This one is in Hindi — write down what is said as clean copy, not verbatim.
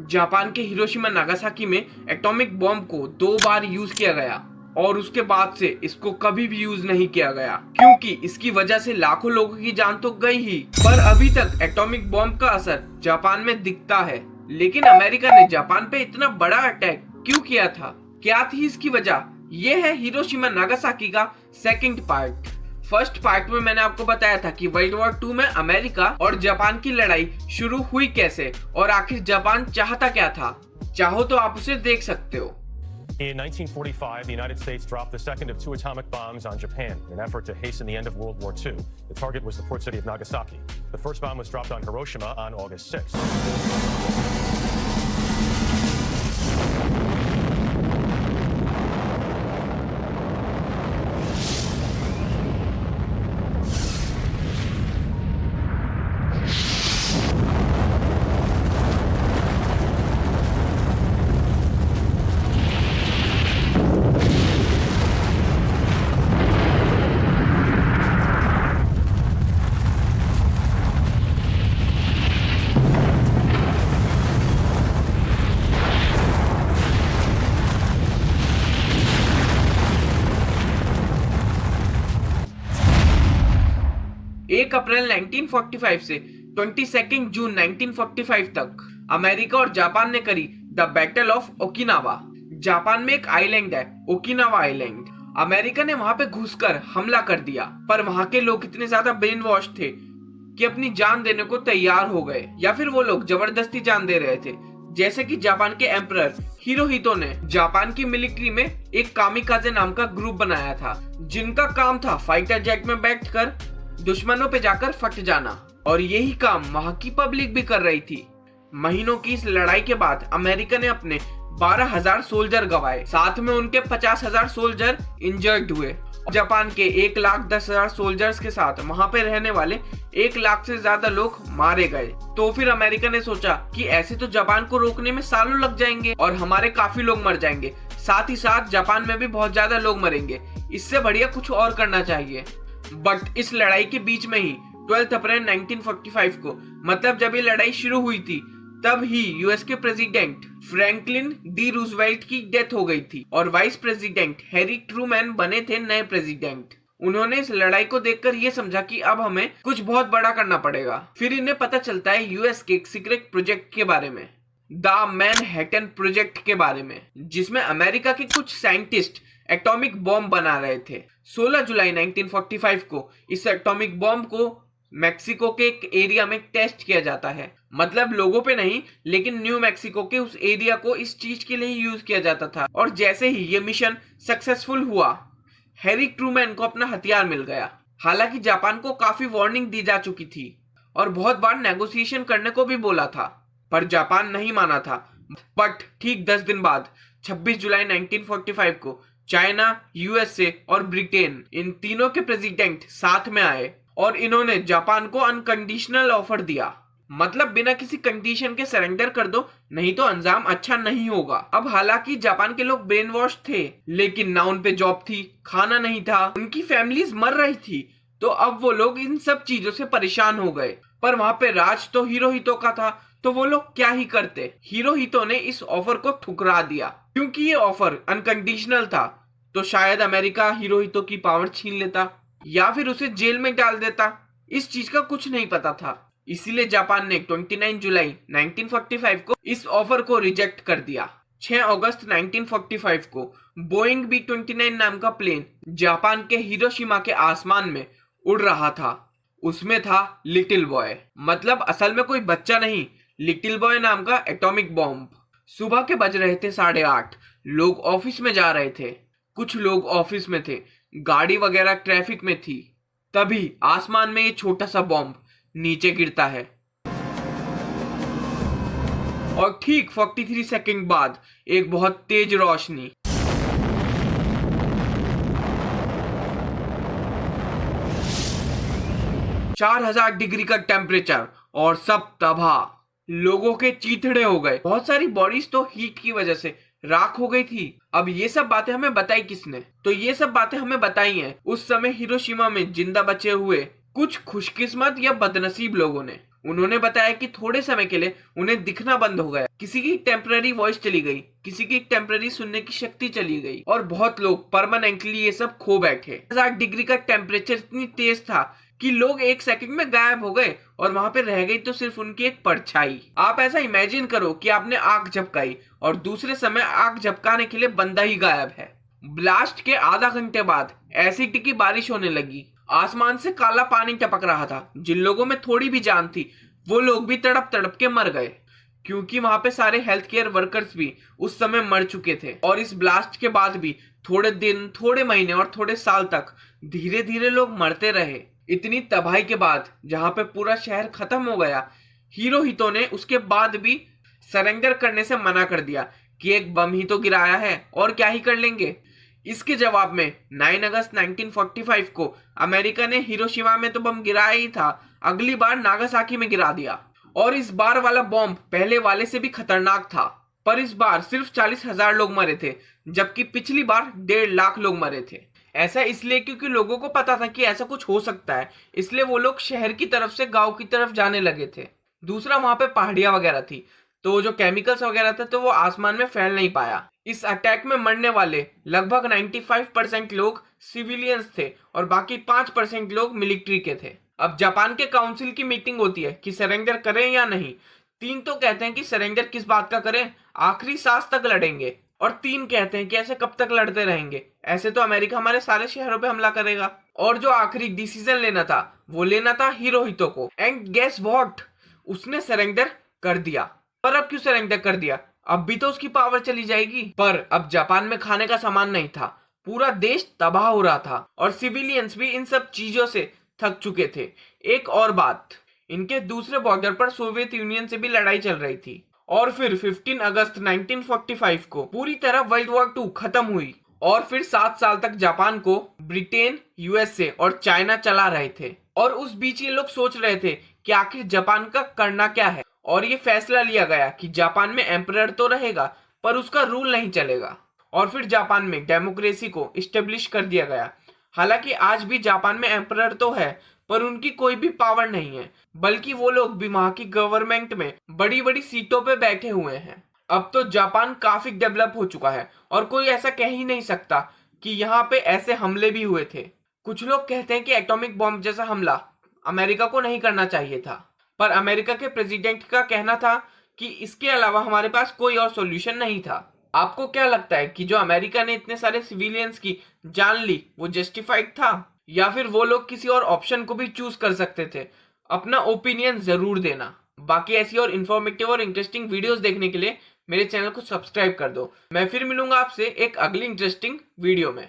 जापान के हिरोशिमा नागासाकी में एटॉमिक बॉम्ब को 2 बार यूज किया गया और उसके बाद से इसको कभी भी यूज नहीं किया गया, क्योंकि इसकी वजह से लाखों लोगों की जान तो गई ही, पर अभी तक एटॉमिक बॉम्ब का असर जापान में दिखता है। लेकिन अमेरिका ने जापान पे इतना बड़ा अटैक क्यों किया था, क्या थी इसकी वजह? ये है हिरोशिमा नागासाकी का सेकंड पार्ट। फर्स्ट पार्ट में मैंने आपको बताया था कि वर्ल्ड वॉर 2 में अमेरिका और जापान की लड़ाई शुरू हुई कैसे और आखिर जापान चाहता क्या था। चाहो तो आप उसे देख सकते हो। In 1945, the United States dropped the second of 2 atomic bombs on Japan in an effort to hasten the end of World War II. The target was the port city of Nagasaki. The first bomb was dropped on Hiroshima on August 6th. एक अप्रैल 1945 से 22 जून 1945 तक अमेरिका और जापान ने करी the battle of Okinawa. Japan में एक आइलैंड है, ओकिनावा आइलैंड। अमेरिका ने वहां पे घुसकर हमला कर दिया, पर वहां के लोग इतने ज्यादा ब्रेन वॉश थे कि अपनी जान देने को तैयार हो गए, या फिर वो लोग जबरदस्ती जान दे रहे थे। जैसे कि जापान के एम्परर हिरोहितो ने जापान की मिलिट्री में एक कामिकाजे नाम का ग्रुप बनाया था, जिनका काम था फाइटर जेट में बैठकर दुश्मनों पे जाकर फट जाना, और यही काम वहां की पब्लिक भी कर रही थी। महीनों की इस लड़ाई के बाद अमेरिका ने अपने 12,000 सोल्जर गंवाए, साथ में उनके 50,000 सोल्जर इंजर्ड हुए। जापान के 1,10,000 सोल्जर्स के साथ वहां पे रहने वाले 1 लाख से ज्यादा लोग मारे गए। तो फिर अमेरिका ने सोचा कि ऐसे तो जापान को रोकने में सालों लग जाएंगे और हमारे काफी लोग मर जाएंगे, साथ ही साथ जापान में भी बहुत ज्यादा लोग मरेंगे, इससे बढ़िया कुछ और करना चाहिए। बट इस लड़ाई के बीच में ही 12 अप्रैल 1945 को, मतलब जब ये लड़ाई शुरू हुई थी, तब ही यूएस के प्रेसिडेंट फ्रैंकलिन डी रूजवेल्ट की डेथ हो गई थी और वाइस प्रेसिडेंट हैरी ट्रूमैन बने थे नए प्रेसिडेंट। उन्होंने इस लड़ाई को देखकर ये समझा कि अब हमें कुछ बहुत बड़ा करना पड़ेगा। फिर इन्हें पता चलता है यूएस के एक सीक्रेट प्रोजेक्ट के बारे में, द मैनहट्टन प्रोजेक्ट के बारे में, जिसमें अमेरिका के कुछ साइंटिस्ट एटॉमिक बॉम्ब बना रहे थे। 16 जुलाई 1945 को इस एटॉमिक बॉम्ब को मैक्सिको के एक एरिया में टेस्ट किया जाता है, मतलब लोगों पे नहीं, लेकिन न्यू मैक्सिको के उस एरिया को इस चीज के लिए यूज किया जाता था। और जैसे ही ये मिशन सक्सेसफुल हुआ, हैरी ट्रूमैन को अपना हथियार मिल गया। हालांकि जापान को काफी वार्निंग दी जा चुकी थी और बहुत बार नेगोशिएशन करने को भी बोला था, पर जापान नहीं माना था। बट ठीक 10 दिन बाद 26 जुलाई 1945 को चाइना, यूएसए और ब्रिटेन, इन तीनों के प्रेसिडेंट साथ में आए और इन्होंने जापान को अनकंडीशनल ऑफर दिया, मतलब बिना किसी कंडीशन के सरेंडर कर दो, नहीं तो अंजाम अच्छा नहीं होगा। अब हालांकि जापान के लोग ब्रेन वॉश थे, लेकिन ना उन पे जॉब थी, खाना नहीं था, उनकी फैमिलीज मर रही थी, तो अब वो लोग इन सब चीजों से परेशान हो गए। पर वहां पे राज तो हिरोहितो का था, तो वो लोग क्या ही करते। हिरोहितो ने इस ऑफर को ठुकरा दिया, क्योंकि ये ऑफर अनकंडीशनल था, तो शायद अमेरिका हिरोहितो की पावर छीन लेता या फिर उसे जेल में डाल देता। इस चीज का कुछ नहीं पता था, इसीलिए जापान ने 29 जुलाई 1945 को इस ऑफर को रिजेक्ट कर दिया। 6 अगस्त 1945 को बोइंग B-29 नाम का प्लेन जापान के हिरोशिमा के आसमान में उड़ रहा था। उसमें था लिटिल बॉय, मतलब असल में कोई बच्चा नहीं, लिटिल बॉय नाम का एटॉमिक बॉम्ब। सुबह के बज रहे थे 8:30, लोग ऑफिस में जा रहे थे, कुछ लोग ऑफिस में थे, गाड़ी वगैरह ट्रैफिक में थी। तभी आसमान में ये छोटा सा बॉम्ब नीचे गिरता है और ठीक 43 सेकंड बाद एक बहुत तेज रोशनी, चार 4000 डिग्री का टेम्परेचर और सब तबाह। लोगों के चीथड़े हो गए, बहुत सारी बॉडीज तो हीट की वजह से राख हो गई थी। अब ये सब बातें हमें बताई किसने? तो ये सब बातें हमें बताई हैं उस समय हिरोशिमा में जिंदा बचे हुए कुछ खुशकिस्मत या बदनसीब लोगों ने। उन्होंने बताया कि थोड़े समय के लिए उन्हें दिखना बंद हो गया, किसी की टेम्पररी वॉइस चली गई, किसी की टेम्पररी सुनने की शक्ति चली गई और बहुत लोग परमानेंटली ये सब खो बैठे। 1000 डिग्री का टेम्परेचर इतनी तेज था कि लोग एक सेकंड में गायब हो गए और वहां पे रह गई तो सिर्फ उनकी एक परछाई। आप ऐसा इमेजिन करो कि आपने आग झपकाई और दूसरे समय आग झपकाने के लिए बंदा ही गायब है। ब्लास्ट के आधा घंटे बाद एसिड की बारिश होने लगी, आसमान से काला पानी टपक रहा था। जिन लोगों में थोड़ी भी जान थी वो लोग भी तड़प तड़प के मर गए, क्योंकि वहां पे सारे हेल्थ केयर वर्कर्स भी उस समय मर चुके थे। और इस ब्लास्ट के बाद भी थोड़े दिन, थोड़े महीने और थोड़े साल तक धीरे धीरे लोग मरते रहे। इतनी तबाही के बाद जहां पे पूरा शहर खत्म हो गया, हिरोहितो ने उसके बाद भी सरेंडर करने से मना कर दिया कि एक बम ही तो गिराया है और क्या ही कर लेंगे। इसके जवाब में 9 अगस्त 1945 को अमेरिका ने हिरोशिमा में तो बम गिराया ही था, अगली बार नागासाकी में गिरा दिया। और इस बार वाला बॉम्ब पहले वाले से भी खतरनाक था, पर इस बार सिर्फ 40,000 लोग मरे थे, जबकि पिछली बार 1.5 लाख लोग मरे थे। ऐसा इसलिए क्योंकि लोगों को पता था कि ऐसा कुछ हो सकता है, इसलिए वो लोग शहर की तरफ से गांव की तरफ जाने लगे थे। दूसरा, वहां पे पहाड़ियां वगैरह थी, तो जो केमिकल्स वगैरह थे तो वो आसमान में फैल नहीं पाया। इस अटैक में मरने वाले लगभग 95% लोग सिविलियंस थे और बाकी 5% लोग मिलिट्री के थे। अब जापान के काउंसिल की मीटिंग होती है कि सरेंडर करें या नहीं। 3 तो कहते हैं कि सरेंडर किस बात का करें, आखिरी सांस तक लड़ेंगे, और 3 कहते हैं कि ऐसे कब तक लड़ते रहेंगे, ऐसे तो अमेरिका हमारे सारे शहरों पे हमला करेगा। और जो आखिरी डिसीजन लेना था वो लेना था हिरोहितो को। एंड गेस व्हाट, उसने सरेंडर कर दिया। पर अब क्यों सरेंडर कर दिया, अब भी तो उसकी पावर चली जाएगी। पर अब जापान में खाने का सामान नहीं था, पूरा देश तबाह हो रहा था और सिविलियंस भी इन सब चीजों से थक चुके थे। एक और बात, इनके दूसरे बॉर्डर पर सोवियत यूनियन से भी लड़ाई चल रही थी। और फिर 15 अगस्त 1945 को पूरी तरह वर्ल्ड वॉर 2 खत्म हुई और फिर 7 साल तक जापान को ब्रिटेन, यूएसए और चाइना चला रहे थे। और उस बीच ये लोग सोच रहे थे कि आखिर जापान का करना क्या है, और ये फैसला लिया गया कि जापान में एम्परर तो रहेगा पर उसका रूल नहीं चलेगा। और फिर जापान में डेमोक्रेसी को इस्टेब्लिश कर दिया गया। हालांकि आज भी जापान में एम्परर तो है पर उनकी कोई भी पावर नहीं है, बल्कि वो लोग भी वहां की गवर्नमेंट में बड़ी बड़ी सीटों पे बैठे हुए हैं। अब तो जापान काफी डेवलप हो चुका है और कोई ऐसा कह ही नहीं सकता कि यहाँ पे ऐसे हमले भी हुए थे। कुछ लोग कहते हैं कि एटॉमिक बॉम्ब जैसा हमला अमेरिका को नहीं करना चाहिए था, पर अमेरिका के प्रेसिडेंट का कहना था कि इसके अलावा हमारे पास कोई और सॉल्यूशन नहीं था। आपको क्या लगता है कि जो अमेरिका ने इतने सारे सिविलियंस की जान ली वो जस्टिफाइड था, या फिर वो लोग किसी और ऑप्शन को भी चूज कर सकते थे? अपना ओपिनियन जरूर देना। बाकी ऐसी और इन्फॉर्मेटिव और इंटरेस्टिंग वीडियोस देखने के लिए मेरे चैनल को सब्सक्राइब कर दो। मैं फिर मिलूंगा आपसे एक अगली इंटरेस्टिंग वीडियो में।